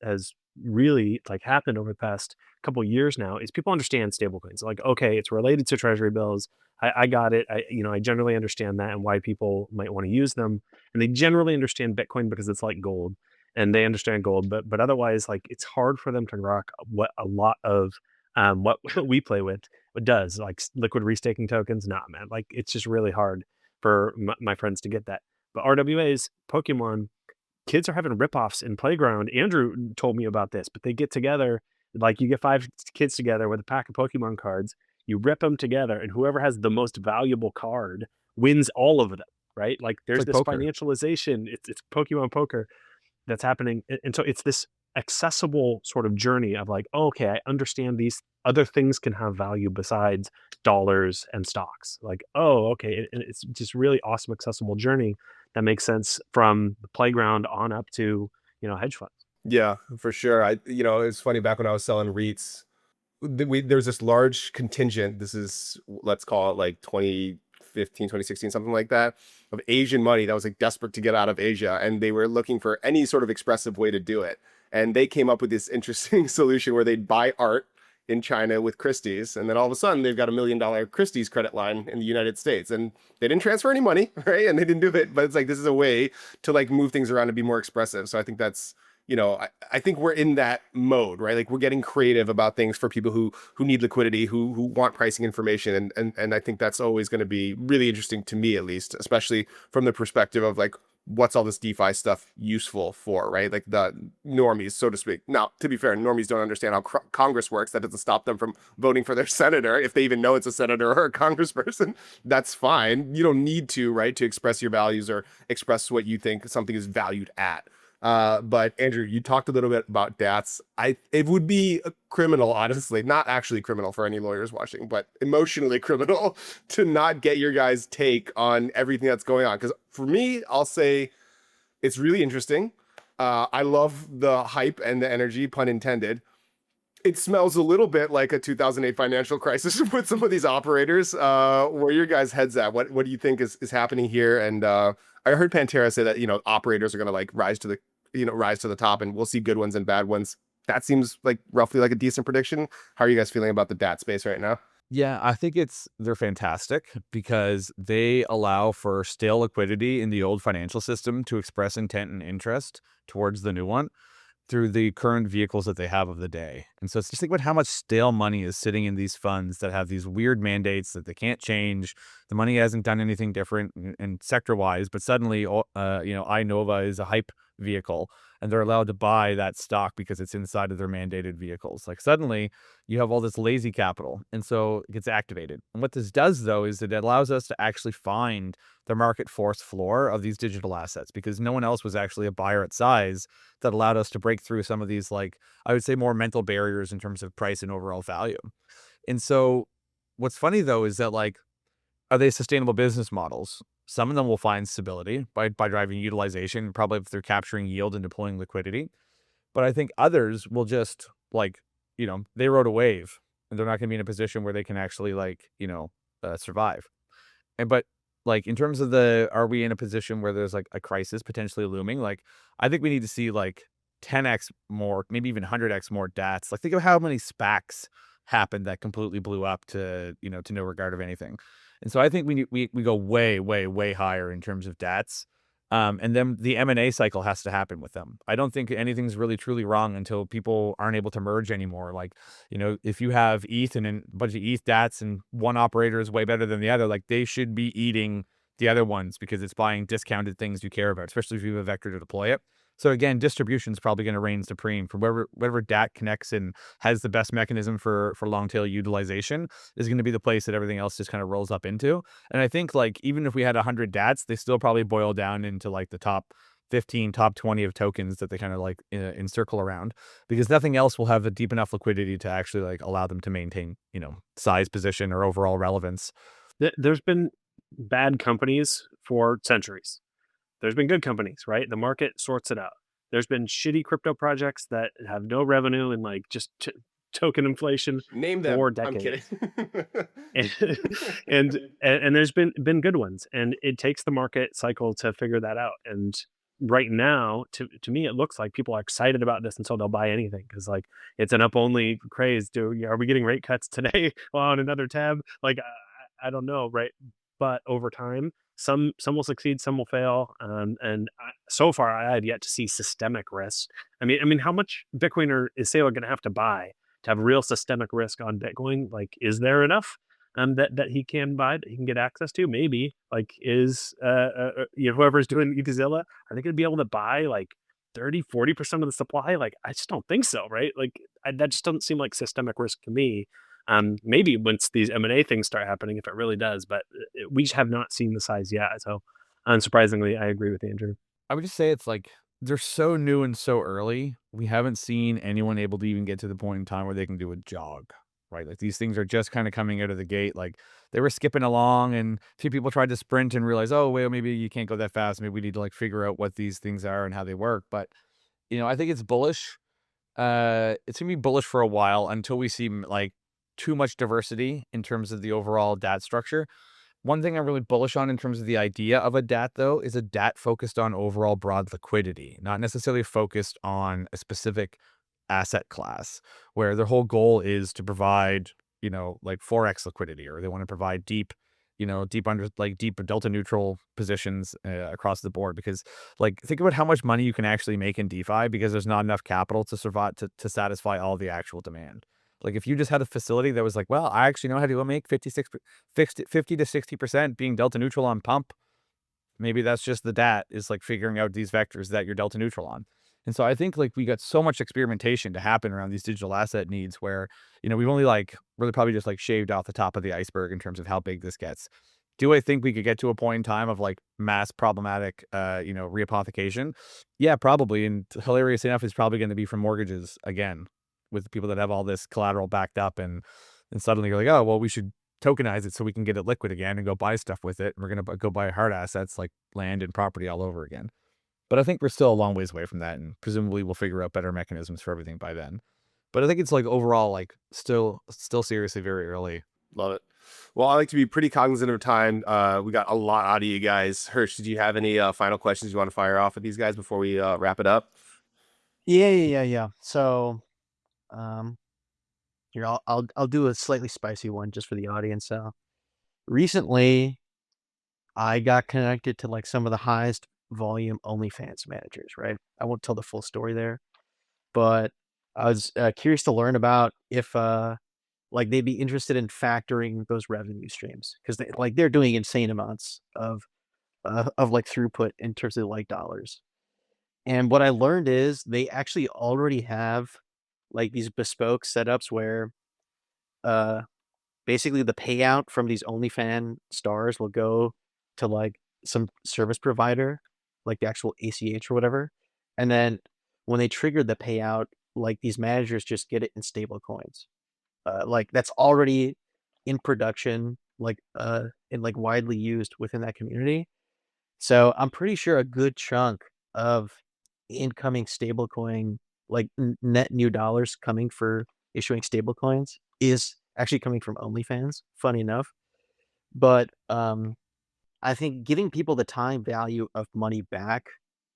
really, like, happened over the past couple of years now. Is people understand stablecoins? Like, okay, it's related to treasury bills. I got it. I generally understand that and why people might want to use them. And they generally understand Bitcoin because it's like gold, and they understand gold. But otherwise, like, it's hard for them to rock what a lot of what we play with does, like liquid restaking tokens. Nah, man, like, it's just really hard for my friends to get that. But RWAs, Pokemon, kids are having ripoffs in Playground. Andrew told me about this, but they get together, like, you get 5 kids together with a pack of Pokemon cards, you rip them together, and whoever has the most valuable card wins all of them, right? Like, there's like this poker. financialization. It's Pokemon poker. that's happening. And so it's this accessible sort of journey of like, oh, okay, I understand these other things can have value besides dollars and stocks. Like, oh, okay. And it's just really awesome, accessible journey that makes sense from the playground on up to, hedge funds. Yeah, for sure. It's funny, back when I was selling REITs, there's this large contingent. This is, let's call it like 2015, 2016, something like that, of Asian money that was like desperate to get out of Asia. And they were looking for any sort of expressive way to do it. And they came up with this interesting solution where they'd buy art in China with Christie's. And then all of a sudden they've got $1 million Christie's credit line in the United States. And they didn't transfer any money, right? And they didn't do it. But it's like, this is a way to like move things around and be more expressive. So I think that's, I think we're in that mode, right? Like we're getting creative about things for people who need liquidity, who want pricing information. And I think that's always going to be really interesting to me, at least, especially from the perspective of like, what's all this DeFi stuff useful for, right? Like the normies, so to speak. Now, to be fair, normies don't understand how Congress works. That doesn't stop them from voting for their senator. If they even know it's a senator or a congressperson, that's fine. You don't need to, right, to express your values or express what you think something is valued at. But Andrew, you talked a little bit about DATs. It would be a criminal, honestly, not actually criminal for any lawyers watching, but emotionally criminal to not get your guys' take on everything that's going on. Because for me, I'll say it's really interesting. I love the hype and the energy, pun intended. It smells a little bit like a 2008 financial crisis with some of these operators. Where your guys' heads at? What do you think is happening here? And I heard Pantera say that operators are going to like rise to the top, and we'll see good ones and bad ones. That seems like roughly like a decent prediction. How are you guys feeling about the DAT space right now? Yeah, I think they're fantastic because they allow for stale liquidity in the old financial system to express intent and interest towards the new one through the current vehicles that they have of the day. And so it's just think about how much stale money is sitting in these funds that have these weird mandates that they can't change. The money hasn't done anything different and sector-wise, but suddenly, iNova is a hype vehicle and they're allowed to buy that stock because it's inside of their mandated vehicles. Like suddenly you have all this lazy capital, and so it gets activated. And what this does, though, is it allows us to actually find the market force floor of these digital assets, because no one else was actually a buyer at size that allowed us to break through some of these, like, I would say, more mental barriers in terms of price and overall value. And so what's funny, though, is that, like, are they sustainable business models? Some of them will find stability by driving utilization, probably if they're capturing yield and deploying liquidity. But I think others will just, like, they rode a wave and they're not going to be in a position where they can actually, like, survive. But like, in terms of are we in a position where there's like a crisis potentially looming? Like, I think we need to see like 10x more, maybe even 100x more DATs. Like, think of how many SPACs happened that completely blew up to no regard of anything. And so I think we go way, way, way higher in terms of DATs. And then the M&A cycle has to happen with them. I don't think anything's really truly wrong until people aren't able to merge anymore. Like, if you have ETH and a bunch of ETH DATs and one operator is way better than the other, like, they should be eating the other ones because it's buying discounted things you care about, especially if you have a vector to deploy it. So again, distribution is probably going to reign supreme for whatever DAT connects and has the best mechanism for long tail utilization is going to be the place that everything else just kind of rolls up into. And I think, like, even if we had 100 DATs, they still probably boil down into like the top 15, top 20 of tokens that they kind of like encircle around, because nothing else will have a deep enough liquidity to actually like allow them to maintain, size, position, or overall relevance. There's been bad companies for centuries. There's been good companies, right? The market sorts it out. There's been shitty crypto projects that have no revenue and like just token inflation. Name them. For decades. I'm kidding. and there's been good ones, and it takes the market cycle to figure that out. And right now, to me, it looks like people are excited about this, and so they'll buy anything because like it's an up only craze. Are we getting rate cuts today on another tab? Like I don't know, right? But over time, some will succeed, some will fail, so far I have yet to see systemic risk. I mean, how much Bitcoiner is Saylor going to have to buy to have real systemic risk on Bitcoin? Like, is there enough that he can buy, that he can get access to? Maybe. Like, is whoever's doing Ethzilla, are they going to be able to buy like 30-40% of the supply? Like, I just don't think so, right? Like, that just doesn't seem like systemic risk to me. Maybe once these M&A things start happening, if it really does, but we just have not seen the size yet. So unsurprisingly, I agree with Andrew. I would just say it's like they're so new and so early. We haven't seen anyone able to even get to the point in time where they can do a jog, right? Like these things are just kind of coming out of the gate. Like they were skipping along, and two people tried to sprint and realized, oh, well, maybe you can't go that fast. Maybe we need to like figure out what these things are and how they work. But I think it's bullish. It's gonna be bullish for a while until we see like too much diversity in terms of the overall DAT structure. One thing I'm really bullish on in terms of the idea of a DAT, though, is a DAT focused on overall broad liquidity, not necessarily focused on a specific asset class, where their whole goal is to provide, like Forex liquidity, or they want to provide deep, deep delta neutral positions across the board. Because, like, think about how much money you can actually make in DeFi because there's not enough capital to survive to satisfy all the actual demand. Like if you just had a facility that was like, well, I actually know how to make 50 to 60% being delta neutral on pump. Maybe that's just the DAT is like figuring out these vectors that you're delta neutral on. And so I think like we got so much experimentation to happen around these digital asset needs where, we've only like really probably just like shaved off the top of the iceberg in terms of how big this gets. Do I think we could get to a point in time of like mass problematic, rehypothecation? Yeah, probably. And hilarious enough, it's probably going to be from mortgages again, with the people that have all this collateral backed up, and suddenly you're like, oh, well, we should tokenize it so we can get it liquid again and go buy stuff with it. And we're going to go buy hard assets like land and property all over again. But I think we're still a long ways away from that, and presumably we'll figure out better mechanisms for everything by then. But I think it's like overall, like still seriously very early. Love it. Well, I like to be pretty cognizant of time. We got a lot out of you guys. Hersh, did you have any final questions you want to fire off with these guys before we wrap it up? Yeah. So, here I'll do a slightly spicy one just for the audience. Recently, I got connected to like some of the highest volume OnlyFans managers. Right, I won't tell the full story there, but I was curious to learn about if like they'd be interested in factoring those revenue streams because they're doing insane amounts of like throughput in terms of like dollars. And what I learned is they actually already have like these bespoke setups where uh basically the payout from these OnlyFans stars will go to like some service provider, like the actual ACH or whatever. And then when they trigger the payout, like these managers just get it in stable coins. Like that's already in production, like and like widely used within that community. So I'm pretty sure a good chunk of incoming stablecoin, like net new dollars coming for issuing stablecoins, is actually coming from OnlyFans. Funny enough, but I think giving people the time value of money back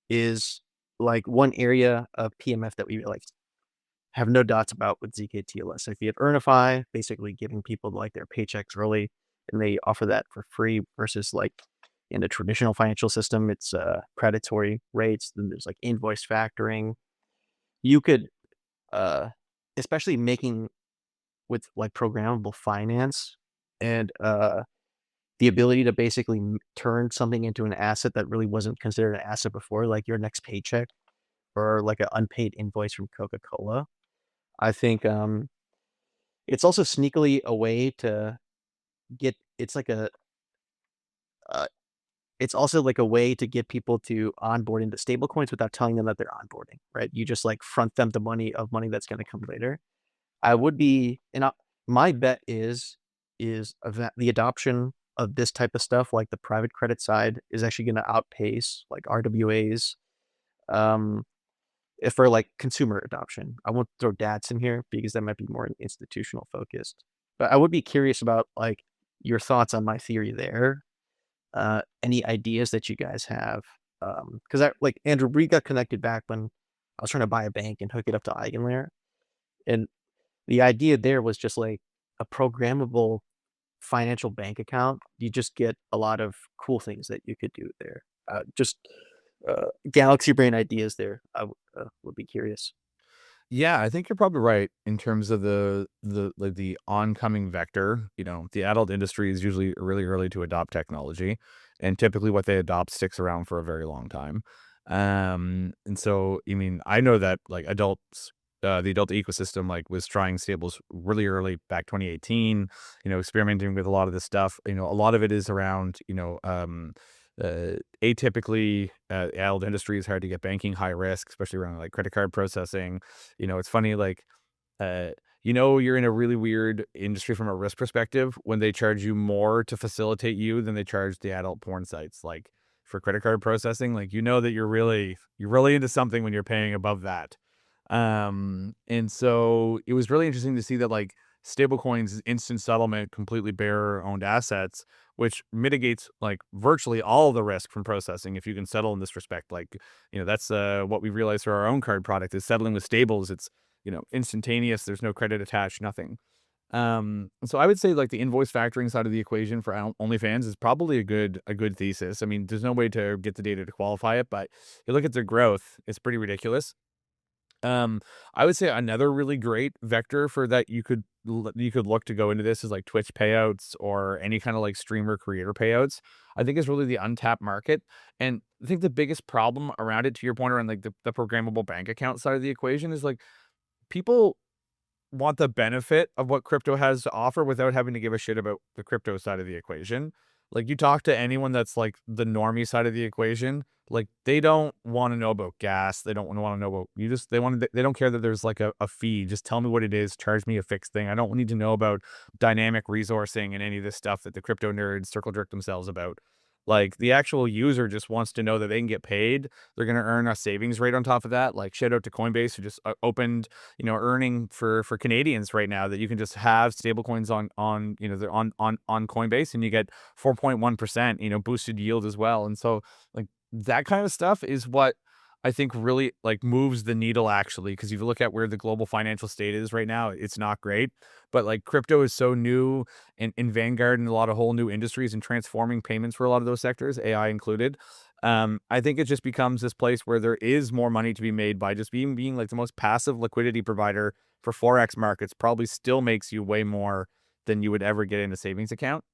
is like one area of PMF that we like have no dots about with ZKTLS. So if you have EarnFi, basically giving people like their paychecks early, and they offer that for free versus like in the traditional financial system, it's predatory rates. Then there's like invoice factoring. You could, especially making with like programmable finance and the ability to basically turn something into an asset that really wasn't considered an asset before, like your next paycheck or like an unpaid invoice from Coca-Cola. I think it's also sneakily a way to get. It's like it's also like a way to get people to onboard into stablecoins without telling them that they're onboarding. Right? You just like front them the money that's going to come later. I would be, my bet is that the adoption of this type of stuff, like the private credit side, is actually going to outpace like RWAs. If for like consumer adoption, I won't throw DATs in here because that might be more institutional focused. But I would be curious about like your thoughts on my theory there. Any ideas that you guys have? Because I like Andrew, we got connected back when I was trying to buy a bank and hook it up to Eigenlayer, and the idea there was just like a programmable financial bank account. You just get a lot of cool things that you could do there. Just galaxy brain ideas there. I would be curious. Yeah, I think you're probably right in terms of the oncoming vector. The adult industry is usually really early to adopt technology, and typically what they adopt sticks around for a very long time. And so, I know that like adults, the adult ecosystem like was trying stables really early back 2018. Experimenting with a lot of this stuff. A lot of it is around atypically addled industry is hard to get banking, high risk, especially around like credit card processing. It's funny, like, uh, you're in a really weird industry from a risk perspective when they charge you more to facilitate you than they charge the adult porn sites. Like for credit card processing, like, that you're really into something when you're paying above that. And so it was really interesting to see that like stablecoins instant settlement completely bearer owned assets, which mitigates like virtually all of the risk from processing if you can settle in this respect. Like, that's what we realized for our own card product is settling with stables. It's, instantaneous. There's no credit attached, nothing. So I would say like the invoice factoring side of the equation for OnlyFans is probably a good thesis. I mean, there's no way to get the data to qualify it, but you look at their growth, it's pretty ridiculous. I would say another really great vector for that you could look to go into this is like Twitch payouts or any kind of like streamer creator payouts. I think is really the untapped market. And I think the biggest problem around it, to your point around like the programmable bank account side of the equation, is like people want the benefit of what crypto has to offer without having to give a shit about the crypto side of the equation. Like you talk to anyone that's like the normie side of the equation, like they don't want to know about gas. They don't want to know about they don't care that there's like a fee. Just tell me what it is, charge me a fixed thing. I don't need to know about dynamic resourcing and any of this stuff that the crypto nerds circle jerk themselves about. Like the actual user just wants to know that they can get paid. They're going to earn a savings rate on top of that. Like shout out to Coinbase who just opened, earning for Canadians right now that you can just have stablecoins on they're on Coinbase and you get 4.1%, boosted yield as well. And so like that kind of stuff is what I think really like moves the needle actually, because if you look at where the global financial state is right now, it's not great. But like crypto is so new and in vanguard in a lot of whole new industries and transforming payments for a lot of those sectors, AI included. I think it just becomes this place where there is more money to be made by just being like the most passive liquidity provider for Forex markets probably still makes you way more than you would ever get in a savings account.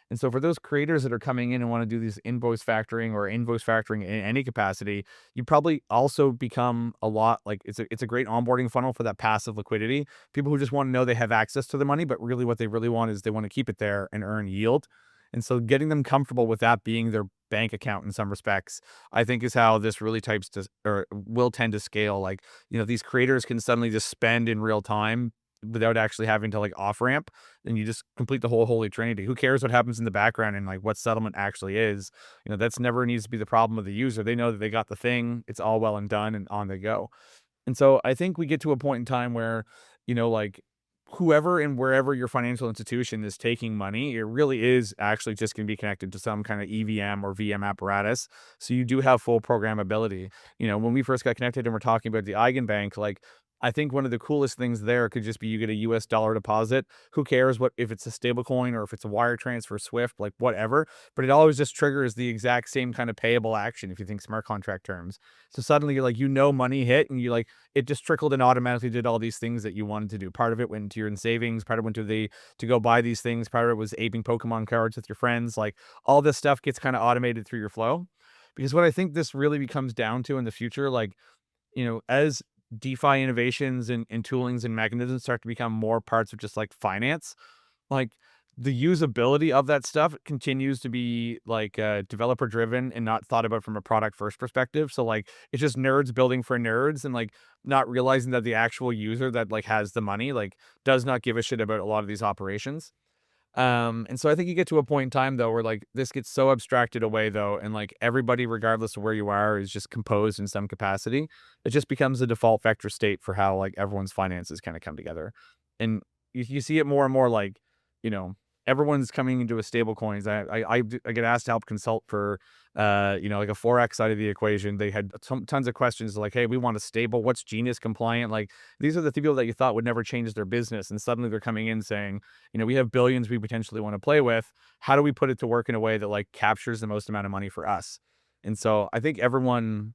And so for those creators that are coming in and want to do this invoice factoring in any capacity, you probably also become a lot like it's a great onboarding funnel for that passive liquidity. People who just want to know they have access to the money, but really what they really want is they want to keep it there and earn yield. And so getting them comfortable with that being their bank account in some respects, I think is how this really types to or will tend to scale. Like, these creators can suddenly just spend in real time without actually having to like off ramp, and you just complete the whole holy trinity. Who cares what happens in the background and like what settlement actually is? That's never needs to be the problem of the user. They know that they got the thing, it's all well and done, and on they go. And so I think we get to a point in time where, like whoever and wherever your financial institution is taking money, it really is actually just going to be connected to some kind of EVM or VM apparatus. So you do have full programmability. When we first got connected and we're talking about the Eigenbank, like I think one of the coolest things there could just be you get a US dollar deposit. Who cares if it's a stable coin or if it's a wire transfer, Swift, like whatever. But it always just triggers the exact same kind of payable action if you think smart contract terms. So suddenly you're like, money hit and you like, it just trickled and automatically did all these things that you wanted to do. Part of it went into your savings, part of it went to go buy these things, part of it was aping Pokemon cards with your friends. Like all this stuff gets kind of automated through your flow. Because what I think this really becomes down to in the future, like, as DeFi innovations and toolings and mechanisms start to become more parts of just like finance, like the usability of that stuff continues to be like developer driven and not thought about from a product first perspective. So like it's just nerds building for nerds and like not realizing that the actual user that like has the money like does not give a shit about a lot of these operations. And so I think you get to a point in time though where like this gets so abstracted away though, and like everybody, regardless of where you are, is just composed in some capacity. It just becomes a default vector state for how like everyone's finances kind of come together. And you see it more and more like, everyone's coming into a stable coins. I get asked to help consult for like a Forex side of the equation. They had tons of questions like, hey, we want a stable, what's Genius compliant? Like these are the people that you thought would never change their business, and suddenly they're coming in saying, we have billions we potentially want to play with. How do we put it to work in a way that like captures the most amount of money for us? And so I think everyone,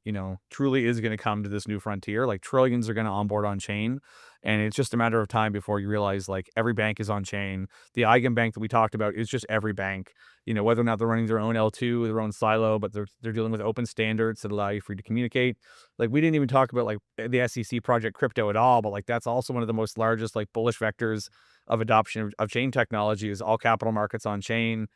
truly is going to come to this new frontier. Like trillions are going to onboard on chain. And it's just a matter of time before you realize like every bank is on chain. The Eigenbank that we talked about is just every bank, whether or not they're running their own L2, their own silo, but they're dealing with open standards that allow you free to communicate. Like we didn't even talk about like the SEC project crypto at all, but like that's also one of the most largest like bullish vectors of adoption of chain technology is all capital markets on chain.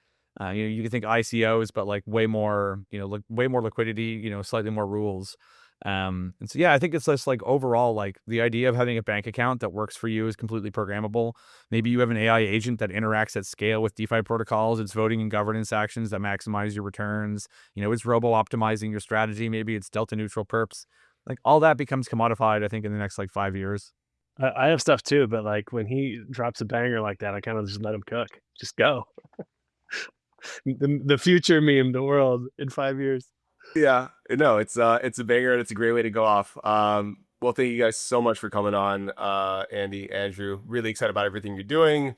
You can think ICOs, but like way more, way more liquidity, slightly more rules. And so, yeah, I think it's just like overall, like the idea of having a bank account that works for you is completely programmable. Maybe you have an AI agent that interacts at scale with DeFi protocols. It's voting and governance actions that maximize your returns. It's robo-optimizing your strategy. Maybe it's delta neutral perps. Like all that becomes commodified, I think, in the next like 5 years. I have stuff too, but like when he drops a banger like that, I kind of just let him cook. Just go. The future meme, the world in 5 years. Yeah, no, it's a banger and it's a great way to go off. Well, thank you guys so much for coming on, Andy, Andrew. Really excited about everything you're doing.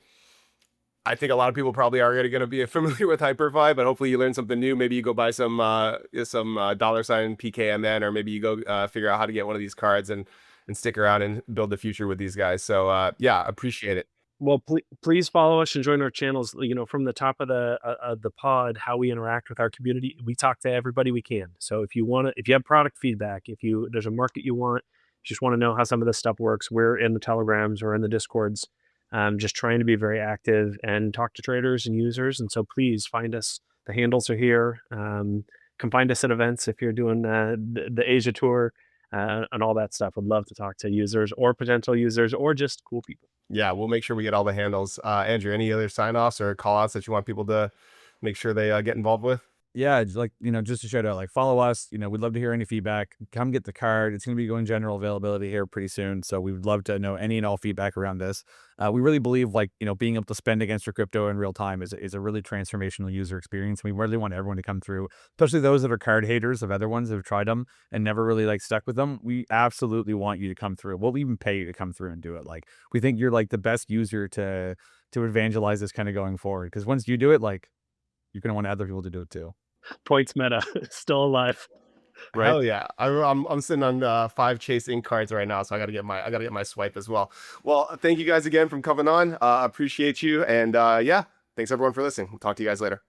I think a lot of people probably are already going to be familiar with HypurrFi, but hopefully you learn something new. Maybe you go buy some $ PKMN, or maybe you go figure out how to get one of these cards and stick around and build the future with these guys. So yeah, appreciate it. Well, please follow us and join our channels. From the top of the pod, how we interact with our community. We talk to everybody we can. So if you have product feedback, there's a market you want, just want to know how some of this stuff works, we're in the Telegrams or in the Discords, just trying to be very active and talk to traders and users. And so please find us. The handles are here. Come find us at events if you're doing the Asia tour and all that stuff. Would love to talk to users or potential users or just cool people. Yeah, we'll make sure we get all the handles. Andrew, any other sign-offs or call-outs that you want people to make sure they get involved with? Yeah, like, just to shout out, like follow us, we'd love to hear any feedback. Come get the card. It's going to be going general availability here pretty soon. So we would love to know any and all feedback around this. We really believe like, being able to spend against your crypto in real time is a really transformational user experience. We really want everyone to come through, especially those that are card haters of other ones that have tried them and never really like stuck with them. We absolutely want you to come through. We'll even pay you to come through and do it. Like we think you're like the best user to evangelize this kind of going forward. Because once you do it, like you're going to want other people to do it too. Points meta still alive, right? Hell yeah! I'm sitting on 5 Chase Ink cards right now, so I gotta get my swipe as well. Well, thank you guys again for coming on. Appreciate you, and yeah, thanks everyone for listening. We'll talk to you guys later.